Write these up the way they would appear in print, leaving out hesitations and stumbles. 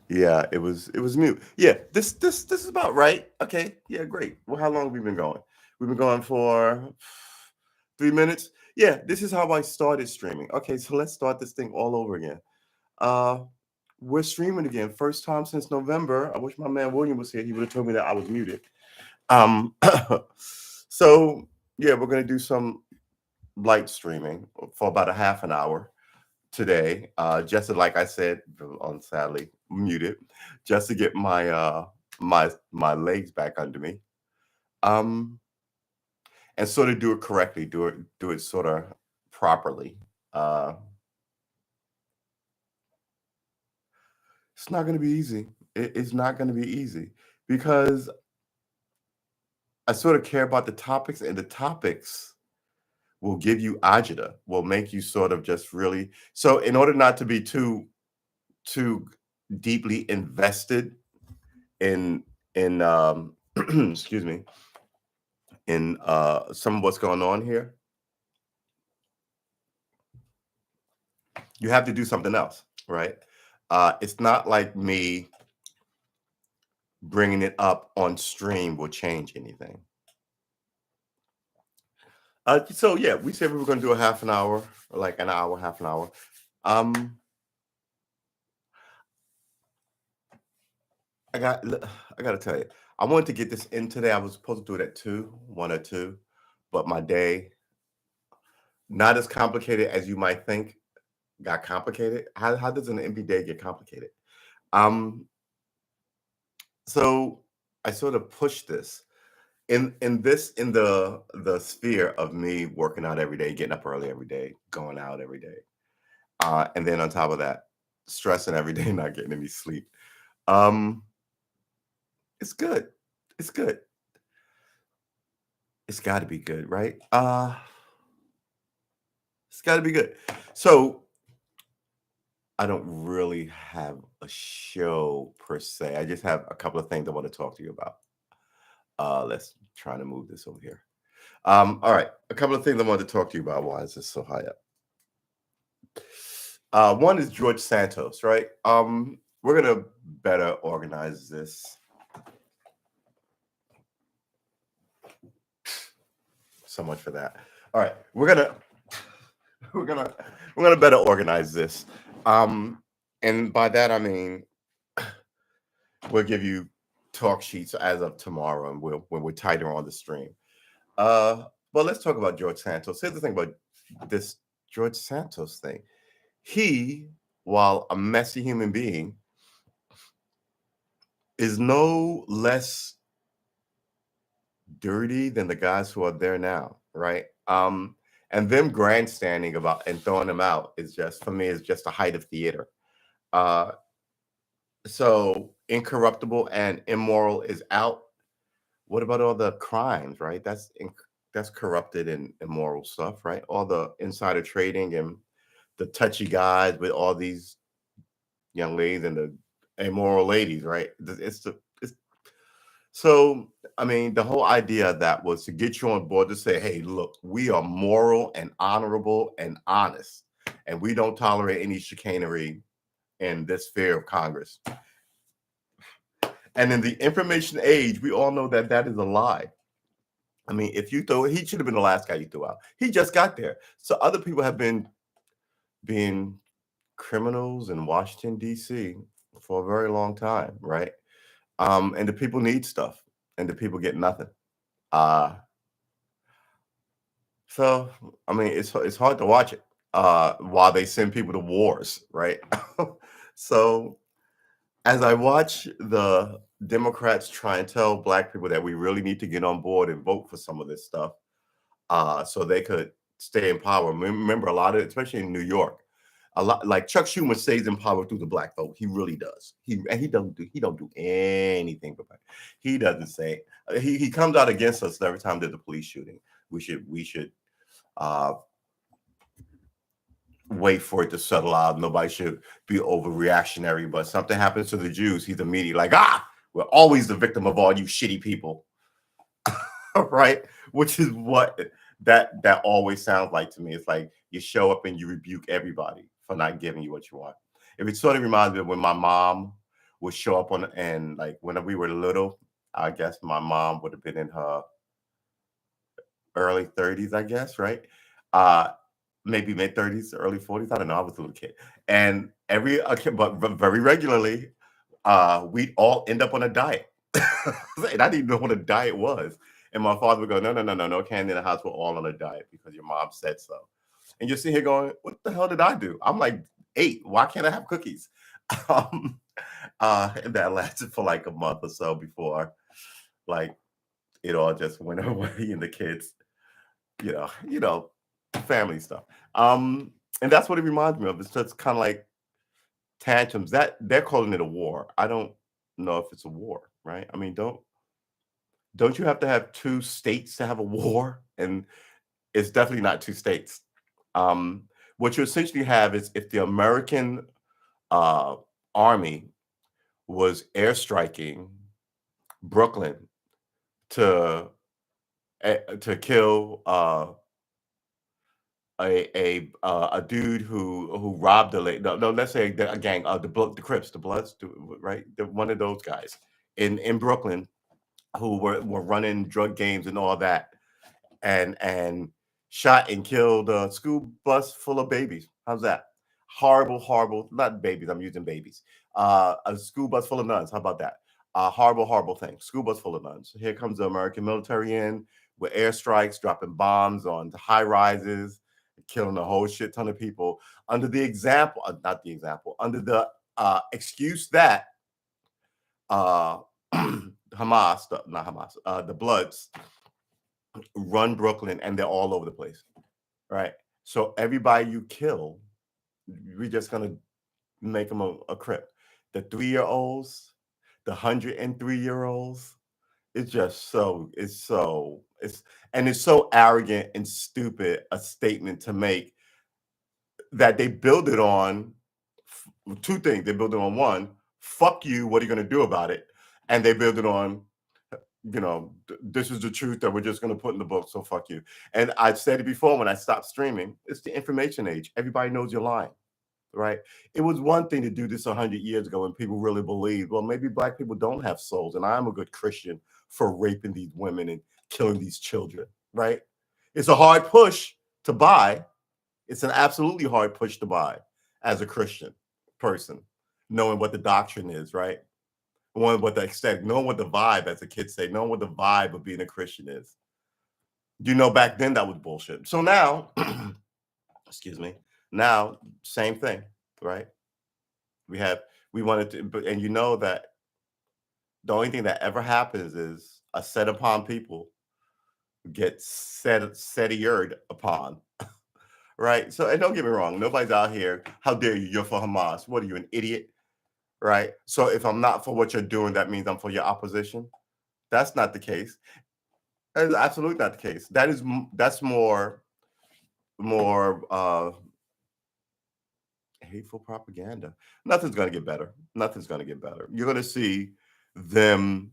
Yeah, it was mute. Yeah, this is about right. Okay, yeah, great. Well, how long have we been going? We've been going for 3 minutes. Yeah, this is how I started streaming. Okay, so let's start this thing all over again. Uh, we're streaming again. First time since November. I wish my man William was here. He would have told me that I was muted. Um, so yeah, we're gonna do some light streaming for about a half an hour today. Just like I said on sadly muted, just to get my legs back under me. Um, and sort of do it correctly, do it sort of properly. Uh, it's not going to be easy. It's not going to be easy because I sort of care about the topics, and the topics will give you agita, will make you sort of just really. So, in order not to be too deeply invested in excuse me, in some of what's going on here, you have to do something else, right? It's not like me bringing it up on stream will change anything. So yeah, we said we were going to do a half an hour, or like an hour, half an hour. Um, I got, I got to tell you, I wanted to get this in today. I was supposed to do it at 1 or 2, but my day, not as complicated as you might think, got complicated. How does an MB day get complicated? Um, so I sort of pushed this in the sphere of me working out every day, getting up early every day, going out every day, and then on top of that, stressing every day, not getting any sleep. Um, it's good. It's good. It's got to be good, right? It's got to be good. So I don't really have a show per se. I just have a couple of things I want to talk to you about. Let's try to move this over here. All right, a couple of things I wanted to talk to you about. Why is this so high up? One is George Santos, right? We're gonna better organize this. So much for that. All right, we're gonna we're gonna better organize this. Um, and by that I mean we'll give you talk sheets as of tomorrow, and when we're tighter on the stream. But let's talk about George Santos. Here's the thing about this George Santos thing. He, while a messy human being, is no less dirty than the guys who are there now, right? And them grandstanding about and throwing them out is just for me is just a height of theater. Uh, so incorruptible and immoral is out. What about all the crimes, right? That's corrupted and immoral stuff, right? All the insider trading and the touchy guys with all these young ladies and the immoral ladies, right? It's so I mean the whole idea of that was to get you on board to say, hey, look, we are moral and honorable and honest, and we don't tolerate any chicanery in this sphere of Congress. And in the information age, we all know that that is a lie. I mean, if you throw, he should have been the last guy you threw out. He just got there. So other people have been being criminals in Washington D.C. for a very long time, right? And the people need stuff, and the people get nothing. Uh, so I mean, it's hard to watch it while they send people to wars, right? So as I watch the Democrats try and tell Black people that we really need to get on board and vote for some of this stuff, so they could stay in power. Remember, a lot of, especially in New York, a lot like Chuck Schumer stays in power through the Black vote. He really does. He don't do anything for Black. He doesn't say he comes out against us every time there's a police shooting. We should uh, wait for it to settle out. Nobody should be overreactionary. But something happens to the Jews, he's immediately like, we're always the victim of all you shitty people, right? Which is what that always sounds like to me. It's like you show up and you rebuke everybody for not giving you what you want. It sort of reminds me of when my mom would show up on, and like when we were little, I guess my mom would have been in her early 30s, I guess, right? Uh, maybe mid 30s, early 40s. I don't know. I was a little kid, and every okay, but very regularly, we'd all end up on a diet, and I didn't even know what a diet was. And my father would go, "No, no, no, no, no candy in the house. We're all on a diet because your mom said so." And you're sitting here going, "What the hell did I do?" I'm like 8. Why can't I have cookies? Um, and that lasted for like a month or so before, like, it all just went away, and the kids, you know, family stuff. And that's what it reminds me of. It's just kind of like tantrums. That they're calling it a war. I don't know if it's a war, right? I mean, don't you have to have two states to have a war? And it's definitely not two states. Um, what you essentially have is if the American uh, army was airstriking Brooklyn to to kill a dude who robbed a lady. No, no, let's say a gang, the Crips, the Bloods, right? One of those guys in Brooklyn who were running drug games and all that, and shot and killed a school bus full of babies. How's that? Horrible, horrible. Not babies. I'm using babies. A school bus full of nuns. How about that? Horrible, horrible thing. School bus full of nuns. Here comes the American military in with airstrikes, dropping bombs on high rises, killing a whole shit ton of people under the example, not the example, under the excuse that uh, Hamas, not Hamas, the Bloods run Brooklyn and they're all over the place, right? So everybody you kill, we're just gonna make them a crip. The 3-year olds, the 103-year olds. It's just it's so arrogant and stupid a statement to make that they build it on two things. They build it on one, fuck you, what are you gonna do about it? And they build it on, this is the truth that we're just going to put in the book. So fuck you. And I've said it before when I stopped streaming, it's the information age. Everybody knows you're lying, right? It was one thing to do this 100 years ago when people really believed, well, maybe black people don't have souls. And I'm a good Christian for raping these women and killing these children, right? It's a hard push to buy. It's an absolutely hard push to buy as a Christian person, knowing what the doctrine is, right? Knowing what the extent, knowing what the vibe, as the kids say, knowing what the vibe of being a Christian is. Back then that was bullshit. So now, excuse me, now same thing, right? We wanted to, and that the only thing that ever happens is a set upon people get setted upon, right? So, and don't get me wrong, nobody's out here. How dare you? You're for Hamas. What are you, an idiot? Right? So if I'm not for what you're doing, that means I'm for your opposition. That's not the case. That is absolutely not the case. That's more hateful propaganda. Nothing's going to get better. Nothing's going to get better. You're going to see them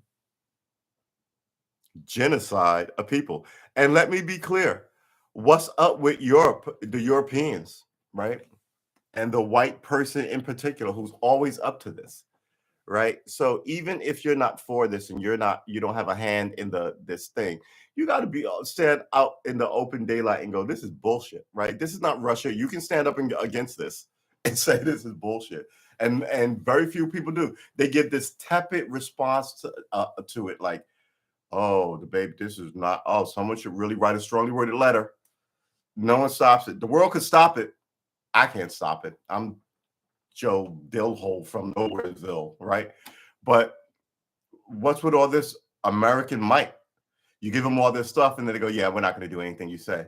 genocide of people. And let me be clear, what's up with Europe, the Europeans, right? And the white person in particular who's always up to this, right? So even if you're not for this and you don't have a hand in this thing, you got to be stand out in the open daylight and go, this is bullshit, right? This is not Russia. You can stand up against this and say this is bullshit. And very few people do. They give this tepid response to it, like, oh, the baby, this is not. Oh, someone should really write a strongly worded letter. No one stops it. The world could stop it. I can't stop it. I'm Joe Dillhole from Nowheresville, right? But what's with all this American might? You give them all this stuff, and then they go, "Yeah, we're not going to do anything you say,"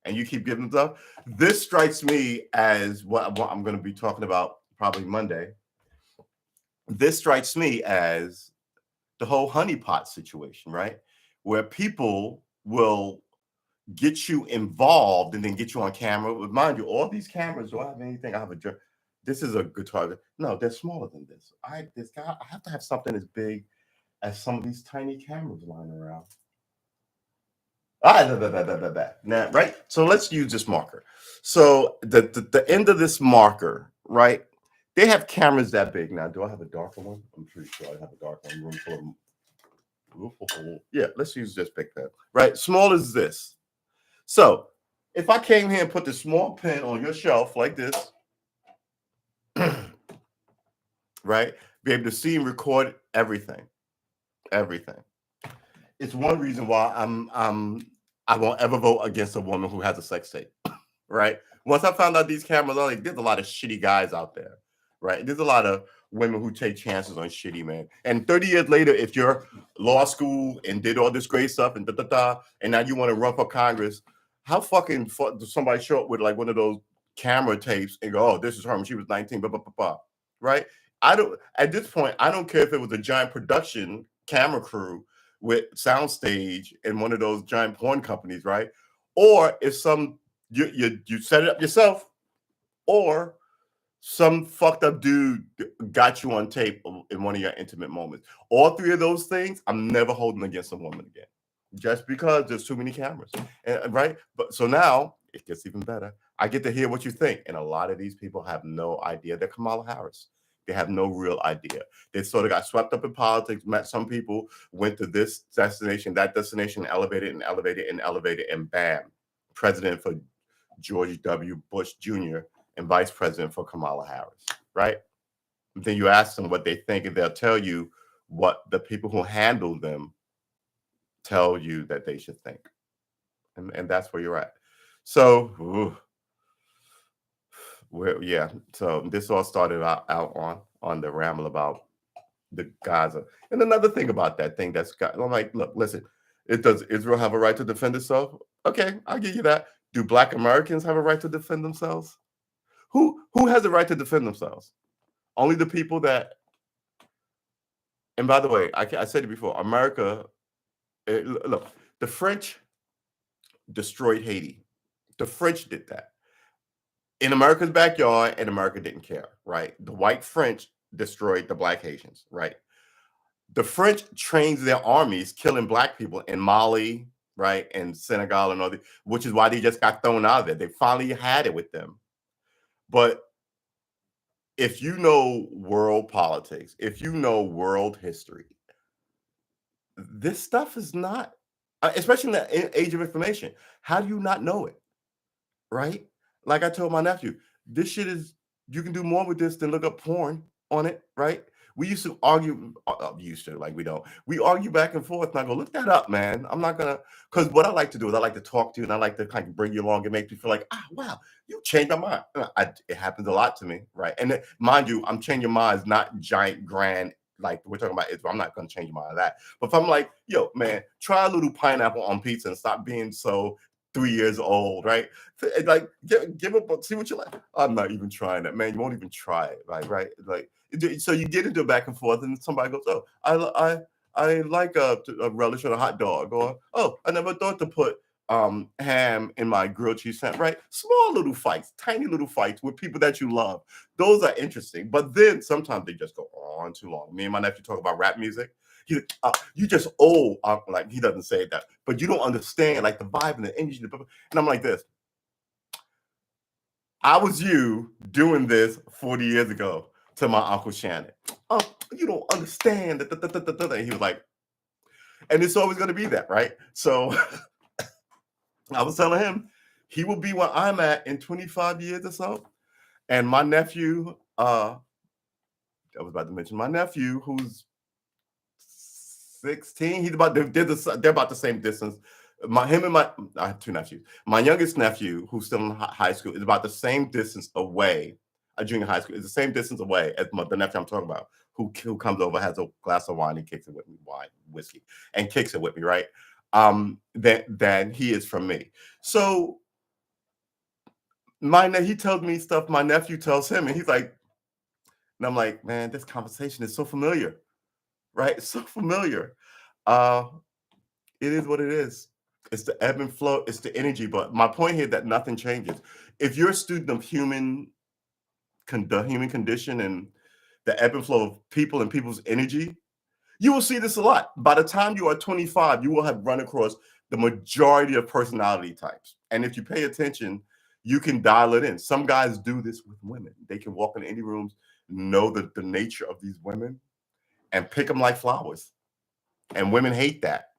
and you keep giving them stuff. This strikes me as what I'm going to be talking about probably Monday. This strikes me as the whole honeypot situation, right? Where people will get you involved and then get you on camera. Mind you, all these cameras, do I have anything? I have this is a guitar. No, they're smaller than this. I have to have something as big as some of these tiny cameras lying around. Now, right? So let's use this marker. So the end of this marker, right? They have cameras that big now. Do I have a darker one? I'm pretty sure I have a dark one. Room full of them. Yeah, let's use this big pen. Right, small as this. So if I came here and put the small pen on your shelf like this, right, be able to see and record everything, everything. It's one reason why I won't ever vote against a woman who has a sex tape. Right. Once I found out these cameras are like, there's a lot of shitty guys out there. Right. There's a lot of women who take chances on shitty men. And 30 years later, if you're law school and did all this great stuff and and now you want to run for Congress, how fucking does somebody show up with like one of those camera tapes and go, oh, this is her when she was 19, blah, blah, blah, blah. Right. I don't, at this point, I don't care if it was a giant production camera crew with soundstage and one of those giant porn companies, right? Or if some you set it up yourself, or some fucked up dude got you on tape in one of your intimate moments. All three of those things, I'm never holding against a woman again, just because there's too many cameras, right? But so now it gets even better. I get to hear what you think, and a lot of these people have no idea they're Kamala Harris. They have no real idea. They sort of got swept up in politics, met some people, went to this destination, that destination, elevated and elevated and elevated, and bam, president for George W. Bush Jr. and vice president for Kamala Harris, right? And then you ask them what they think, and they'll tell you what the people who handle them tell you that they should think. And that's where you're at. So, yeah, so this all started out on the ramble about the Gaza. And another thing about that thing I'm like, look, listen, does Israel have a right to defend itself? Okay, I'll give you that. Do Black Americans have a right to defend themselves? Who has a right to defend themselves? Only the people that. And by the way, I said it before. America, look, the French destroyed Haiti. The French did that in America's backyard, and America didn't care, right? The white French destroyed the Black Haitians, right? The French trained their armies killing Black people in Mali, right, and Senegal and all that, which is why they just got thrown out of there. They finally had it with them. But if you know world politics, if you know world history, this stuff is not, especially in the age of information. How do you not know it, right? Like I told my nephew, this shit is, you can do more with this than look up porn on it, right? We used to argue, we argue back and forth, and I go, look that up, man. I'm not gonna, because what I like to do is I like to talk to you, and I like to kind of bring you along and make you feel like, wow, you changed my mind. It happens a lot to me, right? And mind you, I'm changing minds, not giant, grand, like we're talking about Israel. I'm not gonna change your mind of that. But if I'm like, yo, man, try a little pineapple on pizza and stop being so 3 years old, right? Like, give up, see what you like. I'm not even trying that, man. You won't even try it, right? Like, so you get into a back and forth, and somebody goes, "Oh, I like a relish on a hot dog," or, "Oh, I never thought to put ham in my grilled cheese sandwich." Right? Small little fights, tiny little fights with people that you love. Those are interesting, but then sometimes they just go on too long. Me and my nephew talk about rap music. He's like, you just old. Like, he doesn't say that, but you don't understand like the vibe and the energy. And I'm like this. I was you doing this 40 years ago to my Uncle Shannon. Oh, you don't understand. And he was like, and it's always going to be that, right? So I was telling him he will be where I'm at in 25 years or so. And my nephew, I was about to mention my nephew, who's 16. They're about the same distance. I have two nephews. My youngest nephew, who's still in high school, is about the same distance away. A junior high school is the same distance away as the nephew I'm talking about, who comes over, has a glass of wine, and kicks it with me, whiskey, and kicks it with me, right? Than he is from me. So he tells me stuff my nephew tells him, and he's like, and I'm like, man, this conversation is so familiar, right? It's so familiar. It is what it is. It's the ebb and flow. It's the energy. But my point here that nothing changes. If you're a student of the human condition and the ebb and flow of people and people's energy, you will see this a lot. By the time you are 25, you will have run across the majority of personality types. And if you pay attention, You can dial it in. Some guys do this with women. They can walk in any rooms, know the nature of these women, and pick them like flowers. And women hate that,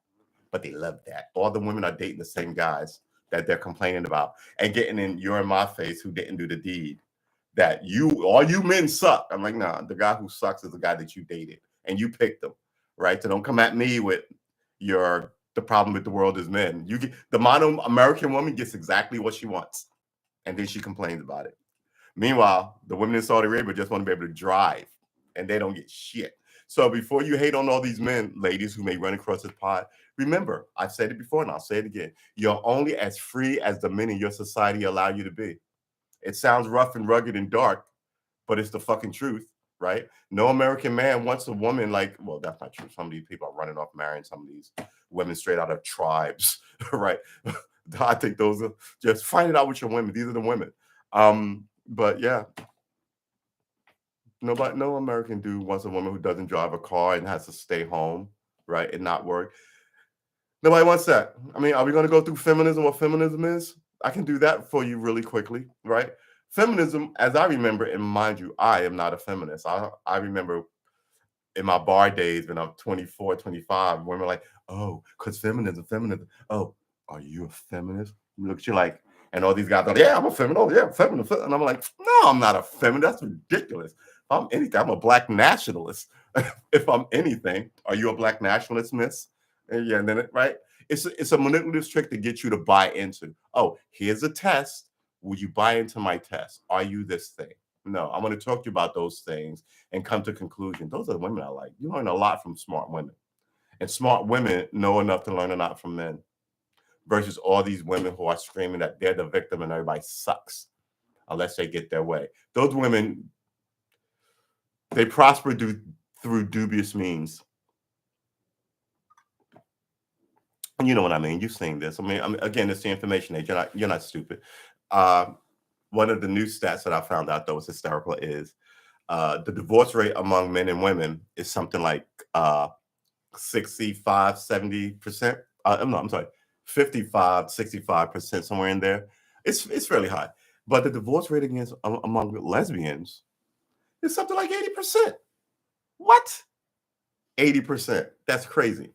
but they love that. All the women are dating the same guys that they're complaining about and getting in your in my face who didn't do the deed. That all you men suck. I'm like, nah, the guy who sucks is the guy that you dated and you picked them, right? So don't come at me with the problem with the world is men. You get the modern American woman gets exactly what she wants, and then she complains about it. Meanwhile, the women in Saudi Arabia just want to be able to drive, and they don't get shit. So before you hate on all these men, ladies who may run across this pod, remember, I've said it before and I'll say it again. You're only as free as the men in your society allow you to be. It sounds rough and rugged and dark, but it's the fucking truth, right? No American man wants a woman like, well, that's not true. Some of these people are running off marrying some of these women straight out of tribes, right? I think those are just find it out with your women. These are the women. But yeah, no American dude wants a woman who doesn't drive a car and has to stay home, right, and not work. Nobody wants that. I mean, are we going to go through feminism, what feminism is? I can do that for you really quickly, right? Feminism, as I remember, and mind you, I am not a feminist. I remember in my bar days when I'm 24, 25, women were like, oh, because feminism. Oh, are you a feminist? Look at you like, and all these guys are like, yeah, I'm a feminist. Oh, yeah, feminist. And I'm like, no, I'm not a feminist. That's ridiculous. If I'm anything, I'm a black nationalist. If I'm anything, are you a black nationalist, miss? And yeah, and then right? It's a manipulative trick to get you to buy into. Oh, here's a test. Will you buy into my test? Are you this thing? No, I want to talk to you about those things and come to a conclusion. Those are the women I like. You learn a lot from smart women. And smart women know enough to learn a lot from men versus all these women who are screaming that they're the victim and everybody sucks unless they get their way. Those women, they prosper through dubious means. And you know what I mean. You've seen this. Again, it's the information age. You're not stupid. One of the new stats that I found out that was hysterical is the divorce rate among men and women is something like 65, 70%. No, I'm sorry, 55, 65%, somewhere in there. It's fairly high. But the divorce rate against among lesbians is something like 80%. What? 80%. That's crazy.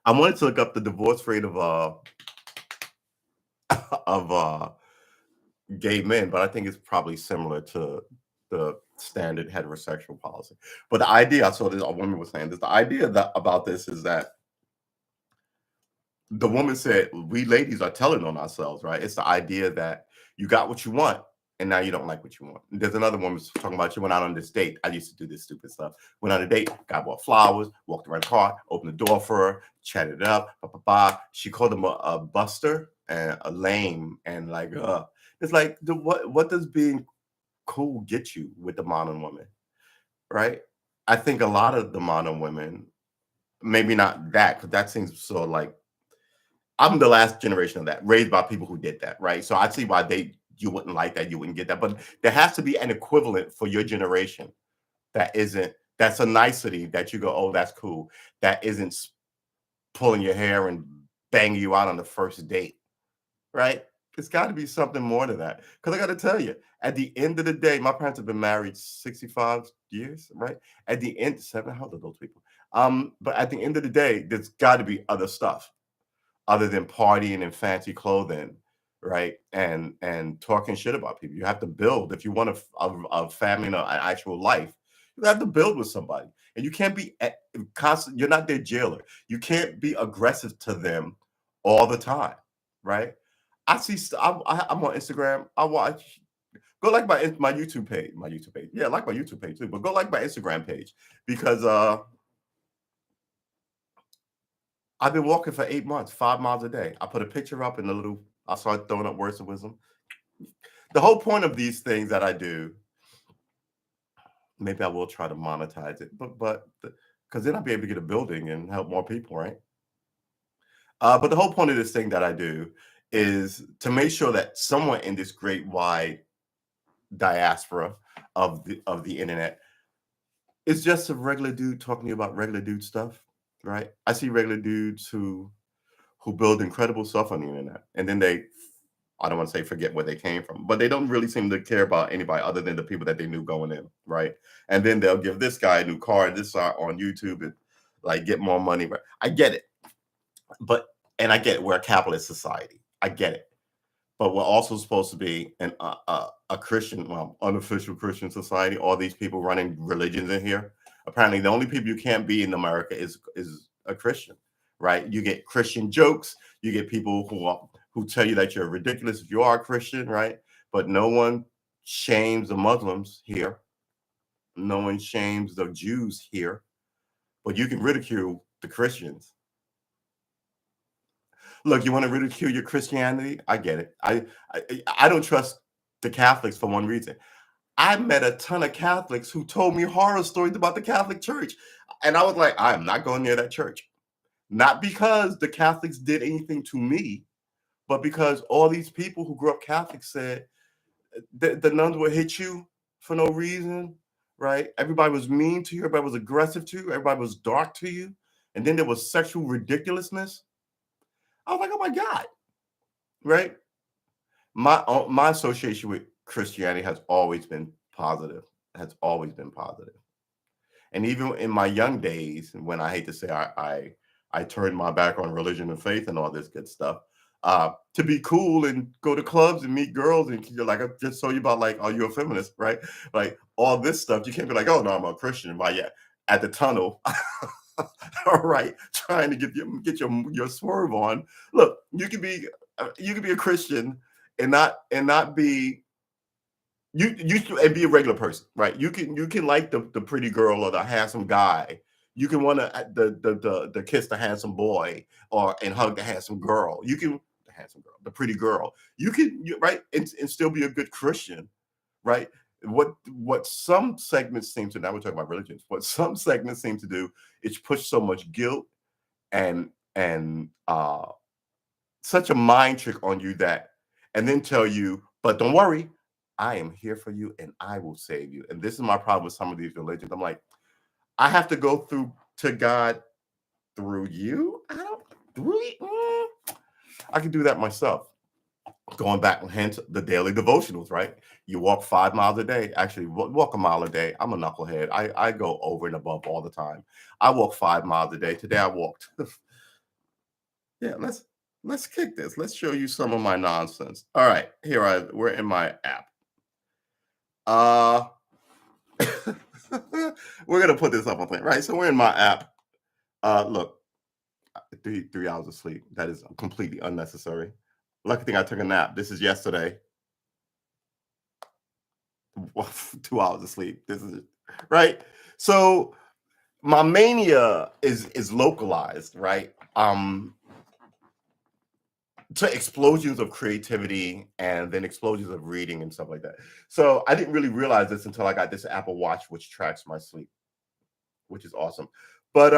I wanted to look up the divorce rate of of gay men, but I think it's probably similar to the standard heterosexual policy. But the idea, I saw this, a woman was saying this, the idea about this is that the woman said, we ladies are telling on ourselves, right? It's the idea that you got what you want and now you don't like what you want. There's another woman talking about you went out on this date. I used to do this stupid stuff. Went on a date, got bought flowers, walked around the car, opened the door for her, chatted it up, She called him a buster and a lame and like, it's like, what does being cool get you with the modern woman, right? I think a lot of the modern women, maybe not that, because that seems so like, I'm the last generation of that, raised by people who did that, right? So I see why you wouldn't like that, you wouldn't get that. But there has to be an equivalent for your generation that's a nicety that you go, oh, that's cool. That isn't pulling your hair and banging you out on the first date, right? It's got to be something more to that. Because I got to tell you, at the end of the day, my parents have been married 65 years, right? At the end, how old are those people? But at the end of the day, there's got to be other stuff other than partying and fancy clothing, right? And talking shit about people. You have to build if you want a family and an actual life. You have to build with somebody, and you can't be constant. You're not their jailer. You can't be aggressive to them all the time, right? I see. I'm on Instagram. I watch. Go like my YouTube page. My YouTube page. Yeah, like my YouTube page too. But go like my Instagram page because I've been walking for 8 months, 5 miles a day. I put a picture up and I started throwing up words of wisdom. The whole point of these things that I do, maybe I will try to monetize it, but because then I'll be able to get a building and help more people, right? But the whole point of this thing that I do is to make sure that someone in this great wide diaspora of the internet is just a regular dude talking to you about regular dude stuff, right? I see regular dudes who build incredible stuff on the internet, and then they I don't want to say forget where they came from, but they don't really seem to care about anybody other than the people that they knew going in, right? And then they'll give this guy a new car, this on YouTube, and like get more money. Right? I get it, but and I get it. We're a capitalist society. I get it, but we're also supposed to be a Christian, well, unofficial Christian society. All these people running religions in here. Apparently, the only people you can't be in America is a Christian, right? You get Christian jokes. You get people who tell you that you're ridiculous if you are a Christian, right? But no one shames the Muslims here. No one shames the Jews here. But you can ridicule the Christians. Look, you want to ridicule your Christianity? I get it. I don't trust the Catholics for one reason. I met a ton of Catholics who told me horror stories about the Catholic Church. And I was like, I am not going near that church. Not because the Catholics did anything to me, but because all these people who grew up Catholic said the nuns would hit you for no reason, right? Everybody was mean to you. Everybody was aggressive to you. Everybody was dark to you. And then there was sexual ridiculousness. I was like, oh my God, right? My association with Christianity has always been positive. Has always been positive. And even in my young days, when I hate to say I turned my back on religion and faith and all this good stuff, to be cool and go to clubs and meet girls, and you're like, I just told you about, like, are you a feminist, right? Like all this stuff. You can't be like, oh no, I'm a Christian. Why, yeah, at the tunnel. All right, trying to get your swerve on. Look, you can be a Christian and not be and be a regular person, right? You can like the pretty girl or the handsome guy. You can want to the kiss the handsome boy and hug the handsome girl. You can the handsome girl, the pretty girl. Right, and still be a good Christian, right? What some segments seem to, now we're talking about religions, what some segments seem to do is push so much guilt and such a mind trick on you and then tell you, but don't worry, I am here for you and I will save you. And this is my problem with some of these religions. I'm like, I have to go through to God through you. I don't really. I can do that myself. Going back, hence the daily devotionals, right? You walk 5 miles a day. Actually, walk a mile a day. I'm a knucklehead. I go over and above all the time. I walk 5 miles a day. Today I walked. Yeah, let's kick this. Let's show you some of my nonsense. All right, we're in my app. We're gonna put this up on thing, right? So we're in my app. Look, 3 hours of sleep. That is completely unnecessary. Lucky thing I took a nap. This is yesterday. 2 hours of sleep. This is right. So my mania is localized, right? To explosions of creativity and then explosions of reading and stuff like that. So I didn't really realize this until I got this Apple Watch, which tracks my sleep, which is awesome. But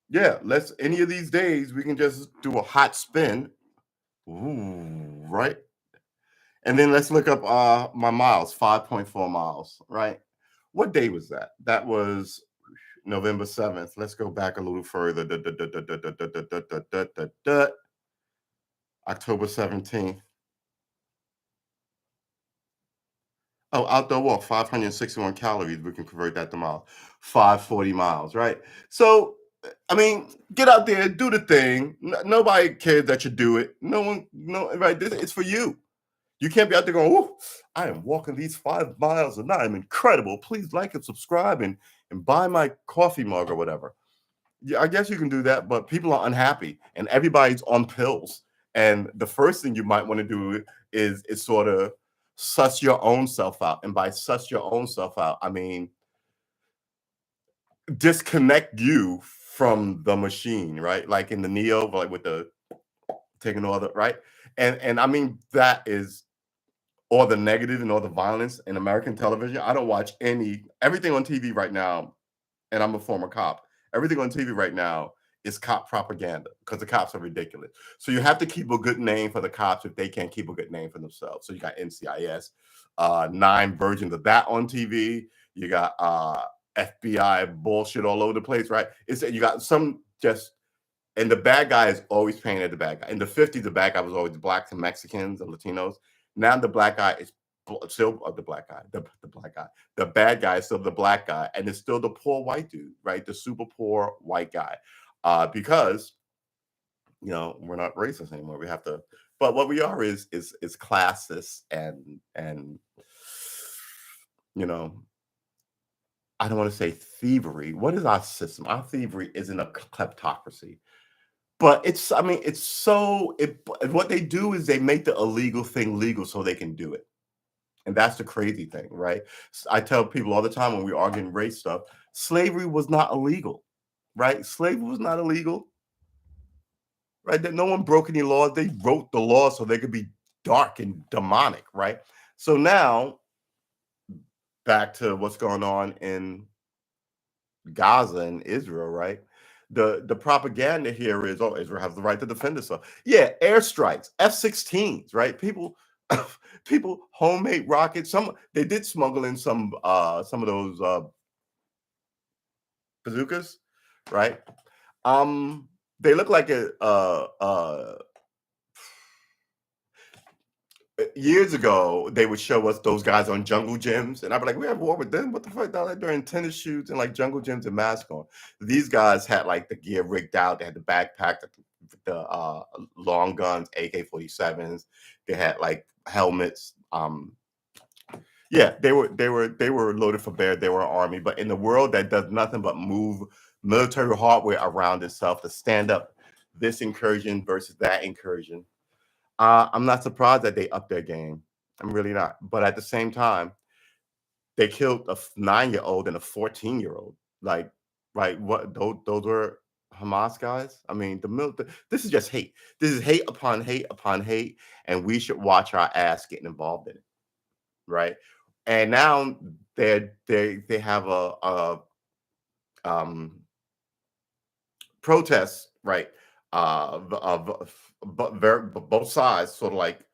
yeah, any of these days we can just do a hot spin. Ooh, right. And then let's look up my miles, 5.4 miles, right? What day was that? That was November 7th. Let's go back a little further. October 17th. Oh, outdoor walk, 561 calories. We can convert that to miles. 540 miles, right? So, I mean, get out there, do the thing. Nobody cares that you do it. Right? It's for you. You can't be out there going, "Ooh, I am walking these 5 miles and I'm incredible. Please like and subscribe and buy my coffee mug or whatever." Yeah, I guess you can do that, but people are unhappy and everybody's on pills. And the first thing you might want to do is sort of suss your own self out. And by suss your own self out, I mean disconnect you from the machine, right? Like in the Neo, like with the taking all the right. And I mean that is all the negative and all the violence in American television. I don't watch everything on TV right now, and I'm a former cop. Everything on TV right now is cop propaganda because the cops are ridiculous. So you have to keep a good name for the cops if they can't keep a good name for themselves. So you got NCIS, 9 versions of that on TV. You got FBI bullshit all over the place, right? You got some just And the bad guy is always painted the bad guy. In the 50s, the bad guy was always blacks and Mexicans and Latinos. Now the black guy is still the black guy, the black guy. The bad guy is still the black guy, and it's still the poor white dude, right? The super poor white guy. Because we're not racist anymore. We have to, but what we are is classist and you know, I don't want to say thievery. What is our system? Our thievery isn't a kleptocracy. But I mean, what they do is they make the illegal thing legal so they can do it. And that's the crazy thing, right? I tell people all the time when we arguing race stuff, slavery was not illegal, right? Slavery was not illegal, right? That no one broke any laws. They wrote the law so they could be dark and demonic, right? So now back to what's going on in Gaza and Israel, right? The propaganda here is, oh, Israel has the right to defend itself. Yeah, airstrikes, F-16s, right? People people homemade rockets. Some they did smuggle in some of those bazookas, right? They look like years ago, they would show us those guys on jungle gyms, and I'd be like, "We have war with them? What the fuck?" They're like during tennis shoots and like jungle gyms and masks on. These guys had like the gear rigged out. They had the backpack, the long guns, AK-47s. They had like helmets. Yeah, they were loaded for bear. They were an army, but in the world that does nothing but move military hardware around itself to stand up this incursion versus that incursion. I'm not surprised that they upped their game. I'm really not. But at the same time, they killed a 9-year-old and a 14-year-old. Like, right? What? Those were Hamas guys. I mean, this is just hate. This is hate upon hate upon hate, and we should watch our ass getting involved in it, right? And now they have a protest, right? Of both sides, sort of like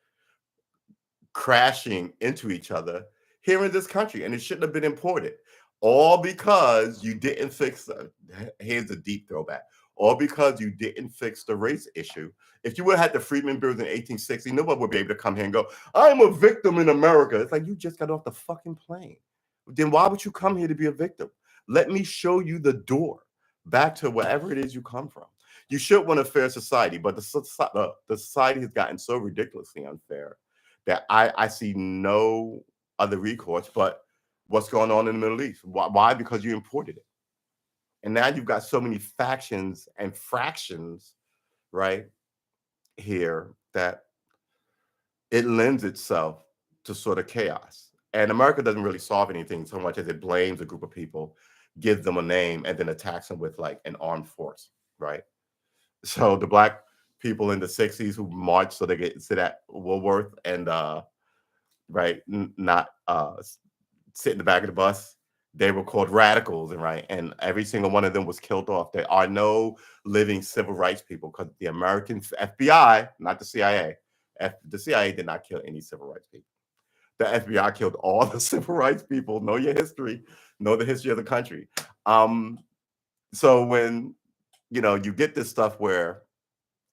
crashing into each other here in this country, and it shouldn't have been imported. All because you didn't fix here's a deep throwback. All because you didn't fix the race issue. If you would have had the Freedmen Bureau in 1860, nobody would be able to come here and go, "I'm a victim in America." It's like you just got off the fucking plane. Then why would you come here to be a victim? Let me show you the door back to wherever it is you come from. You should want a fair society, but the society has gotten so ridiculously unfair that I see no other recourse but what's going on in the Middle East. Why? Because you imported it. And now you've got so many factions and fractions, right, here that it lends itself to sort of chaos. And America doesn't really solve anything so much as it blames a group of people, gives them a name, and then attacks them with like an armed force, right? So the black people in the 60s who marched so they could sit at Woolworth and right, not sit in the back of the bus. They were called radicals, and right, and every single one of them was killed off. There are no living civil rights people because the American FBI, not the CIA, the CIA did not kill any civil rights people. The FBI killed all the civil rights people. Know your history, know the history of the country. So when you get this stuff where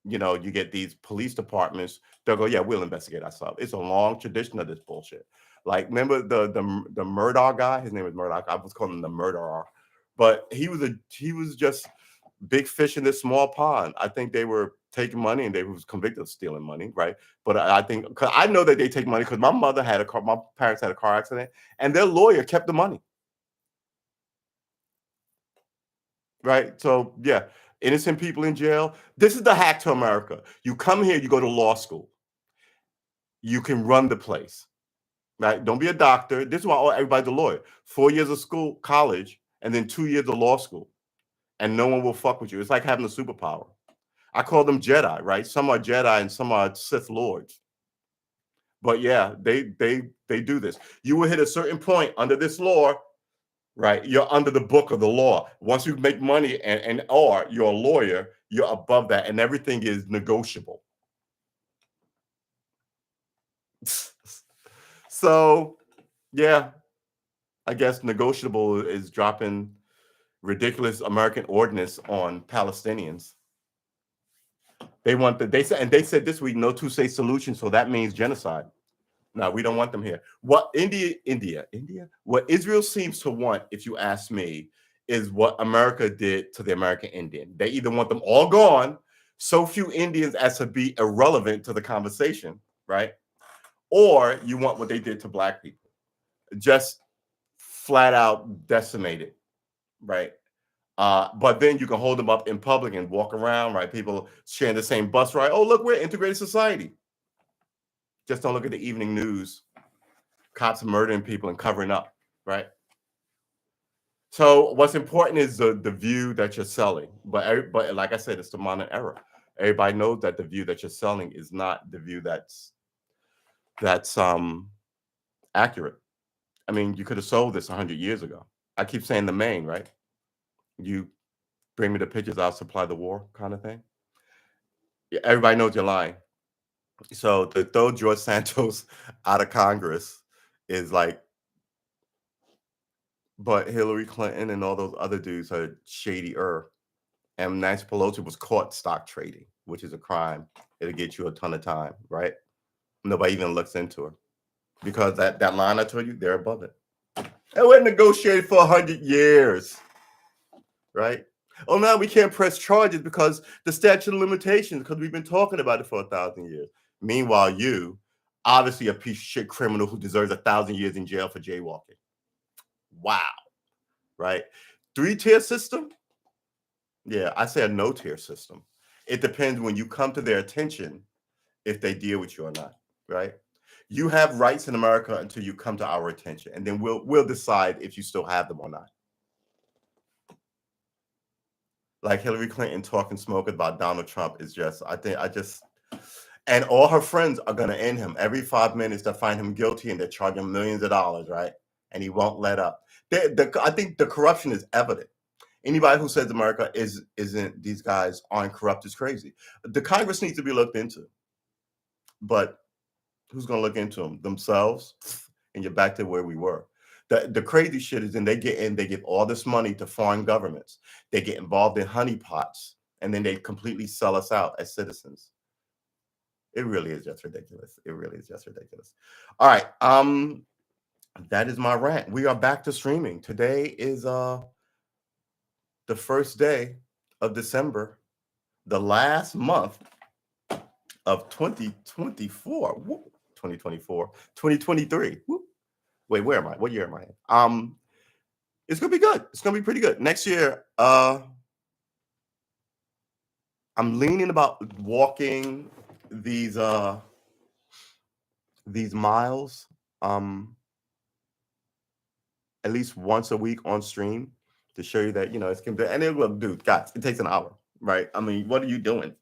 you get these police departments, they'll go, yeah, we'll investigate ourselves. It's a long tradition of this bullshit. Like, remember the Murdoch guy? His name was Murdoch. I was calling him the murderer, but he was just big fish in this small pond. I think they were taking money and they was convicted of stealing money, right? But I think because I know that they take money because my parents had a car accident, and their lawyer kept the money, right? So yeah, innocent people in jail. This is the hack to America. You come here, you go to law school. You can run the place, right? Don't be a doctor. This is why everybody's a lawyer. 4 years of school, college, and then 2 years of law school, and no one will fuck with you. It's like having a superpower. I call them Jedi, right? Some are Jedi and some are Sith Lords. But yeah, they do this. You will hit a certain point under this law, right? You're under the book of the law. Once you make money or you're a lawyer, you're above that, and everything is negotiable. So yeah, I guess negotiable is dropping ridiculous American ordinance on Palestinians. They said this week no two-state solution, so that means genocide. No, we don't want them here. What India, what Israel seems to want, if you ask me, is what America did to the American Indian. They either want them all gone, so few Indians as to be irrelevant to the conversation, right? Or you want what they did to black people, just flat out decimated, right? But then you can hold them up in public and walk around, right? People sharing the same bus ride. Oh, look, we're an integrated society. Just don't look at the evening news. Cops murdering people and covering up, right? So what's important is the view that you're selling. But like I said, it's the modern era. Everybody knows that the view that you're selling is not the view that's accurate. I mean, you could have sold this 100 years ago. I keep saying the main, right? You bring me the pictures, I'll supply the war kind of thing. Yeah, everybody knows you're lying. So to throw George Santos out of Congress is like, but Hillary Clinton and all those other dudes are shadier. And Nancy Pelosi was caught stock trading, which is a crime. It'll get you a ton of time, right? Nobody even looks into her because that line I told you, they're above it. And we're negotiated for 100 years, right? Oh, now we can't press charges because the statute of limitations, because we've been talking about it for 1,000 years. Meanwhile, you, obviously a piece of shit criminal who deserves 1,000 years in jail for jaywalking. Wow, right? 3-tier system? Yeah, I say a no-tier system. It depends when you come to their attention if they deal with you or not, right? You have rights in America until you come to our attention, and then we'll decide if you still have them or not. Like Hillary Clinton talking smoke about Donald Trump is just, and all her friends are going to end him every 5 minutes. They find him guilty and they charge him millions of dollars, right? And he won't let up. I think the corruption is evident. Anybody who says America isn't these guys aren't corrupt is crazy. The Congress needs to be looked into, but who's going to look into them? Themselves, and you're back to where we were. The crazy shit is, and they give all this money to foreign governments. They get involved in honeypots, and then they completely sell us out as citizens. It really is just ridiculous. It really is just ridiculous. All right, that is my rant. We are back to streaming. Today is the first day of December, the last month of 2024. 2023. Wait, where am I? What year am I in? It's gonna be good. It's gonna be pretty good. Next year, I'm leaning about walking these miles at least once a week on stream to show you that it's gonna be, and it will, dude, guys, it takes an hour, right? I mean, what are you doing?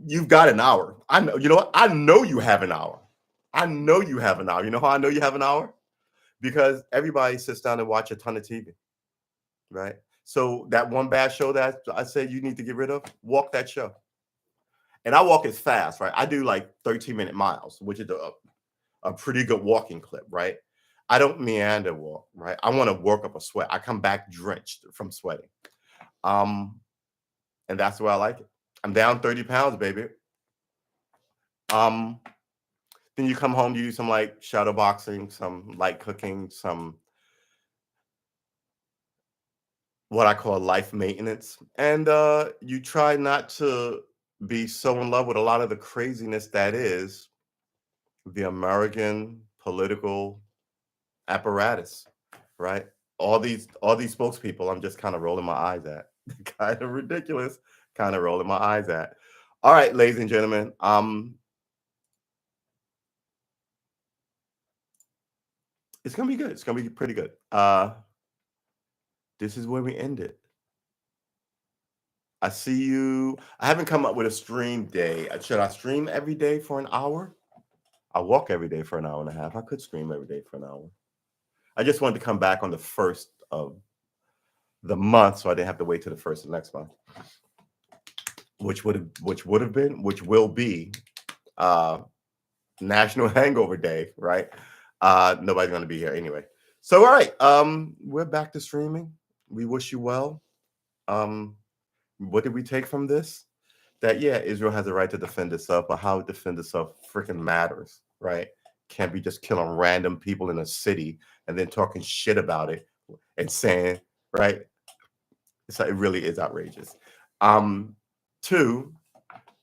You've got an hour. I know, you know what? I know you have an hour. I know you have an hour. You know how I know you have an hour? Because everybody sits down and watch a ton of TV, right? So that one bad show that I said you need to get rid of, walk that show. And I walk as fast, right? I do like 13-minute miles, which is a pretty good walking clip, right? I don't meander walk, right? I want to work up a sweat. I come back drenched from sweating. And that's why I like it. I'm down 30 pounds, baby. Then you come home, you do some like shadow boxing, some light cooking, some what I call life maintenance. And you try not to be so in love with a lot of the craziness that is the American political apparatus, right? All these spokespeople, I'm just kind of rolling my eyes at. Kind of ridiculous, kind of rolling my eyes at. All right, ladies and gentlemen. It's gonna be good. It's gonna be pretty good. This is where we end it. I see you. I haven't come up with a stream day. Should I stream every day for an hour? I walk every day for an hour and a half. I could stream every day for an hour. I just wanted to come back on the 1st of the month, so I didn't have to wait till the 1st of next month, which will be National Hangover Day, right? Nobody's gonna be here anyway. So all right, we're back to streaming. We wish you well. What did we take from this? that yeah, Israel has a right to defend itself, but how it defend itself freaking matters, right? Can't be just killing random people in a city and then talking shit about it and saying, right? So it really is outrageous. Um, Two,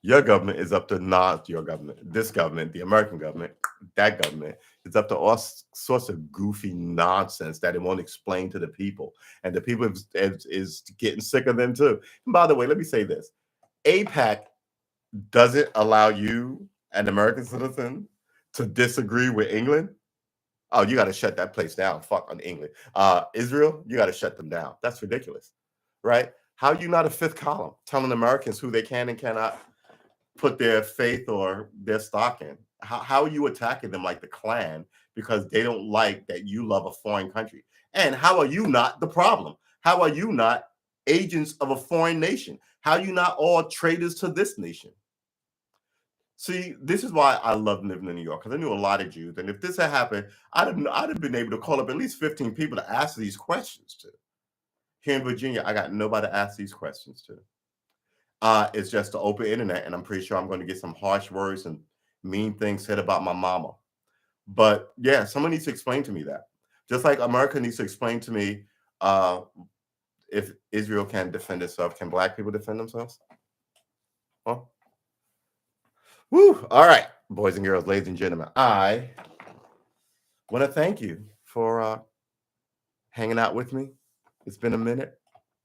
your government is up to not your government. This government, the American government, that government is up to all sorts of goofy nonsense that it won't explain to the people, and the people is getting sick of them too. And by the way, let me say this: APAC doesn't allow you, an American citizen, to disagree with England. Oh, you got to shut that place down. Fuck on England. Israel, you got to shut them down. That's ridiculous, right? How are you not a fifth column telling Americans who they can and cannot put their faith or their stock in? How are you attacking them like the Klan because they don't like that you love a foreign country? And how are you not the problem? How are you not agents of a foreign nation? How are you not all traitors to this nation? See, this is why I love living in New York because I knew a lot of Jews, and if this had happened, I'd have been able to call up at least 15 people to ask these questions to. Here in Virginia, I got nobody to ask these questions to. It's just the open internet, and I'm pretty sure I'm going to get some harsh words and mean things said about my mama. But yeah, someone needs to explain to me that. Just like America needs to explain to me uh, if Israel can defend itself, can Black people defend themselves? Huh? Woo! All right, boys and girls, ladies and gentlemen, I want to thank you for hanging out with me. It's been a minute.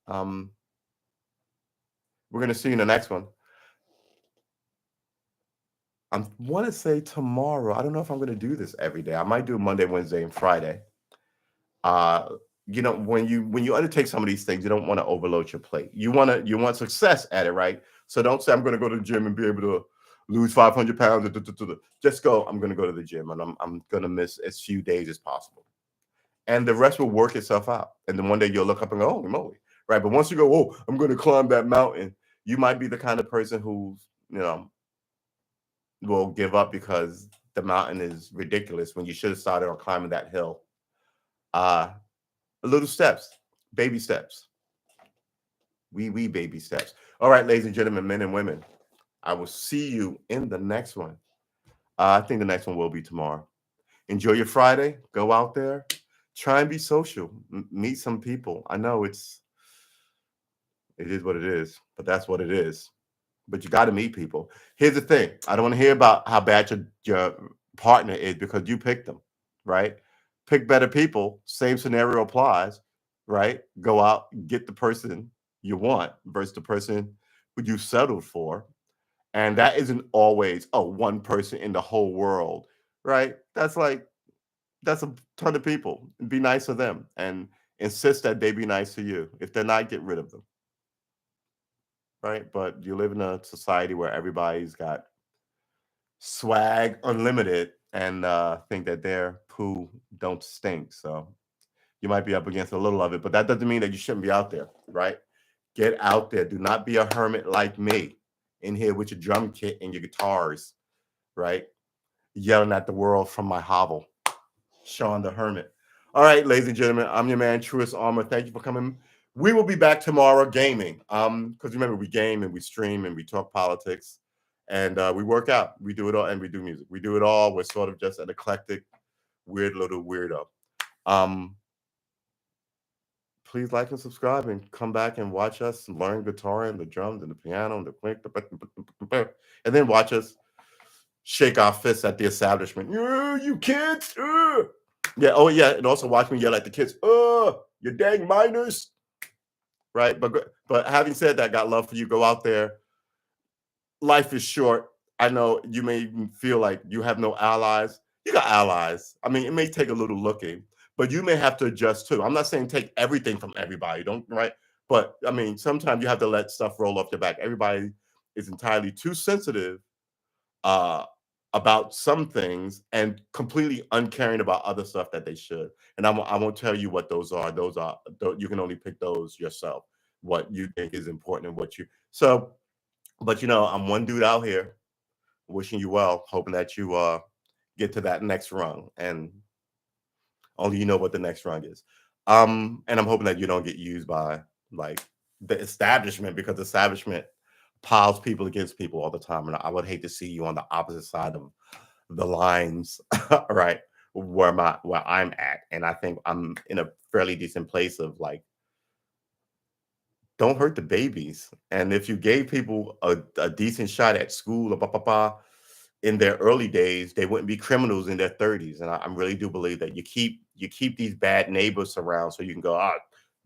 Um, we're going to see you in the next one. I want to say tomorrow. I don't know if I'm going to do this every day. I might do Monday, Wednesday, and Friday. Uh, when you undertake some of these things, you don't want to overload your plate. You want success at it, right? So don't say I'm going to go to the gym and be able to lose 500 pounds. Just go. I'm going to go to the gym and I'm going to miss as few days as possible, and the rest will work itself out. And then one day you'll look up and go, holy moly, right? But once you go, oh, I'm going to climb that mountain, you might be the kind of person who will give up because the mountain is ridiculous when you should have started on climbing that hill. Uh, Little steps, baby steps, wee baby steps. All right, ladies and gentlemen, men and women, I will see you in the next one. I think the next one will be tomorrow. Enjoy your Friday. Go out there, try and be social, meet some people. I know it is what it is, but that's what it is. But you got to meet people. Here's the thing: I don't want to hear about how bad your partner is because you picked them, right? Pick better people. Same scenario applies, right? Go out, get the person you want versus the person who you settled for, and that isn't always one person in the whole world, right? That's a ton of people. Be nice to them and insist that they be nice to you. If they're not, get rid of them, right? But you live in a society where everybody's got swag unlimited and think that their poo don't stink. So you might be up against a little of it, but that doesn't mean that you shouldn't be out there, right? Get out there. Do not be a hermit like me in here with your drum kit and your guitars, right? Yelling at the world from my hovel. Sean the Hermit. All right, ladies and gentlemen, I'm your man, Truest Armor. Thank you for coming. We will be back tomorrow gaming. Because remember, we game and we stream and we talk politics and we work out. We do it all and we do music. We do it all. We're sort of just an eclectic, weird little weirdo. Please like and subscribe and come back and watch us learn guitar and the drums and the piano and the click, and then watch us shake our fists at the establishment. You kids! Yeah. Oh, yeah. And also watch me yell at the kids. You dang minors! Right. But having said that, got love for you. Go out there. Life is short. I know you may feel like you have no allies. You got allies. I mean, it may take a little looking, but you may have to adjust too. I'm not saying take everything from everybody. Don't right. But I mean, sometimes you have to let stuff roll off your back. Everybody is entirely too sensitive uh, about some things and completely uncaring about other stuff that they should. And I won't tell you what those are. You can only pick those yourself. What you think is important and what you so. But I'm one dude out here wishing you well, hoping that you get to that next rung, and only you know what the next rung is. And I'm hoping that you don't get used by like the establishment because the establishment piles people against people all the time, and I would hate to see you on the opposite side of the lines, right? Where I'm at, and I think I'm in a fairly decent place of like, don't hurt the babies. And if you gave people a decent shot at school, in their early days, they wouldn't be criminals in their 30s. And I really do believe that you keep these bad neighbors around so you can go,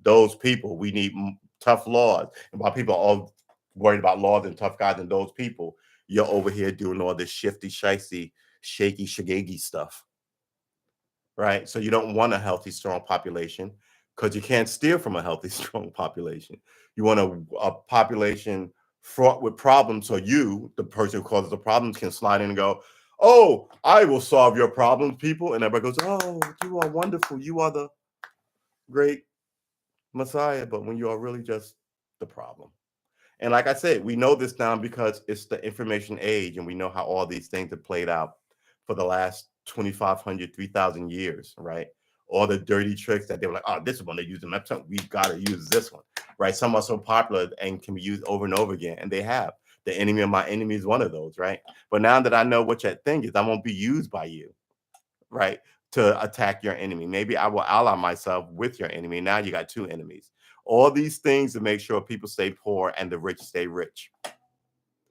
those people, we need tough laws. And while people are all worried about laws and tough guys and those people, you're over here doing all this shifty, shicey, shaky, shaggy stuff, right? So you don't want a healthy, strong population because you can't steal from a healthy, strong population. You want a population fraught with problems so you, the person who causes the problems, can slide in and go, "Oh, I will solve your problems, people." And everybody goes, "Oh, you are wonderful. You are the great Messiah." But when you are really just the problem. And like I said, we know this now because it's the information age, and we know how all these things have played out for the last 2,500, 3,000 years, right? All the dirty tricks that they were like, "Oh, this is one they use in Mexico. We've got to use this one," right? Some are so popular and can be used over and over again, and they have. The enemy of my enemy is one of those, right? But now that I know what that thing is, I won't be used by you, right? To attack your enemy. Maybe I will ally myself with your enemy. Now you got two enemies. All these things to make sure people stay poor and the rich stay rich,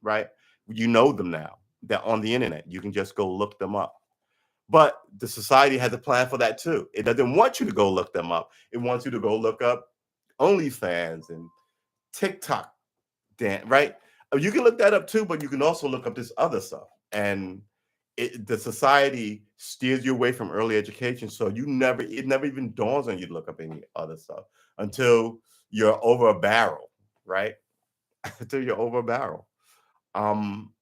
right? You know them now. They're on the internet. You can just go look them up. But the society has a plan for that too. It doesn't want you to go look them up. It wants you to go look up OnlyFans and TikTok, right? You can look that up too, but you can also look up this other stuff. And the society steers you away from early education, so it never even dawns on you to look up any other stuff until you're over a barrel, right? Until you're over a barrel. Um,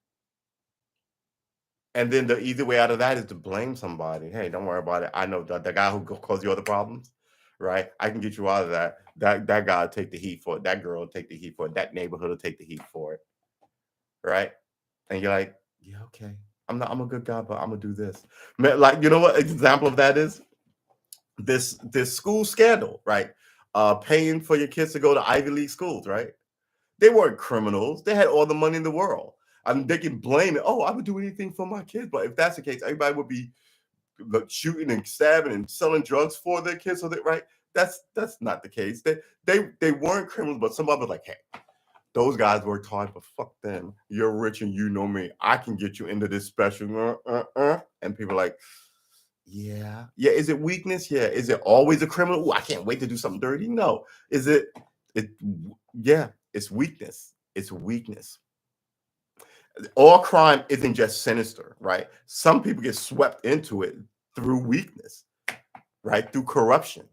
and then the easy way out of that is to blame somebody. Hey, don't worry about it. I know the guy who caused you all the problems, right? I can get you out of that. That guy will take the heat for it. That girl will take the heat for it. That neighborhood will take the heat for it, right? And you're like, yeah, okay. I'm a good guy, but I'm gonna do this. Like, you know what example of that is? This school scandal, right? Paying for your kids to go to Ivy League schools, right? They weren't criminals. They had all the money in the world. I mean, they can blame it. Oh, I would do anything for my kids. But if that's the case, everybody would be shooting and stabbing and selling drugs for their kids. So that, right? That's not the case. They weren't criminals, but somebody was like, hey, those guys worked hard, but fuck them. You're rich and you know me. I can get you into this special. And people are like, yeah. Yeah. Is it weakness? Yeah. Is it always a criminal? Ooh, I can't wait to do something dirty. No. Is it? It. Yeah. It's weakness. It's weakness. All crime isn't just sinister, right? Some people get swept into it through weakness, right? Through corruption,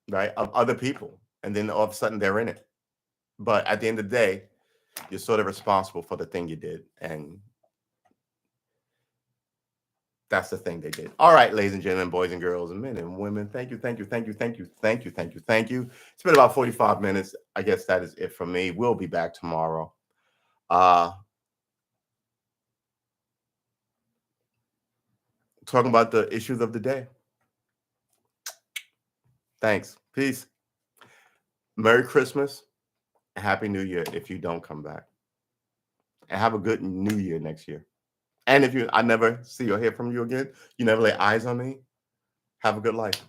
right? Of other people. And then all of a sudden they're in it. But at the end of the day, you're sort of responsible for the thing you did. And that's the thing they did. All right, ladies and gentlemen, boys and girls, and men and women, thank you, thank you, thank you, thank you, thank you, thank you, thank you. It's been about 45 minutes. I guess that is it for me. We'll be back tomorrow. Uh talking about the issues of the day. Thanks. Peace. Merry Christmas. Happy New Year if you don't come back. And have a good New Year next year. And if I never see or hear from you again, you never lay eyes on me, have a good life.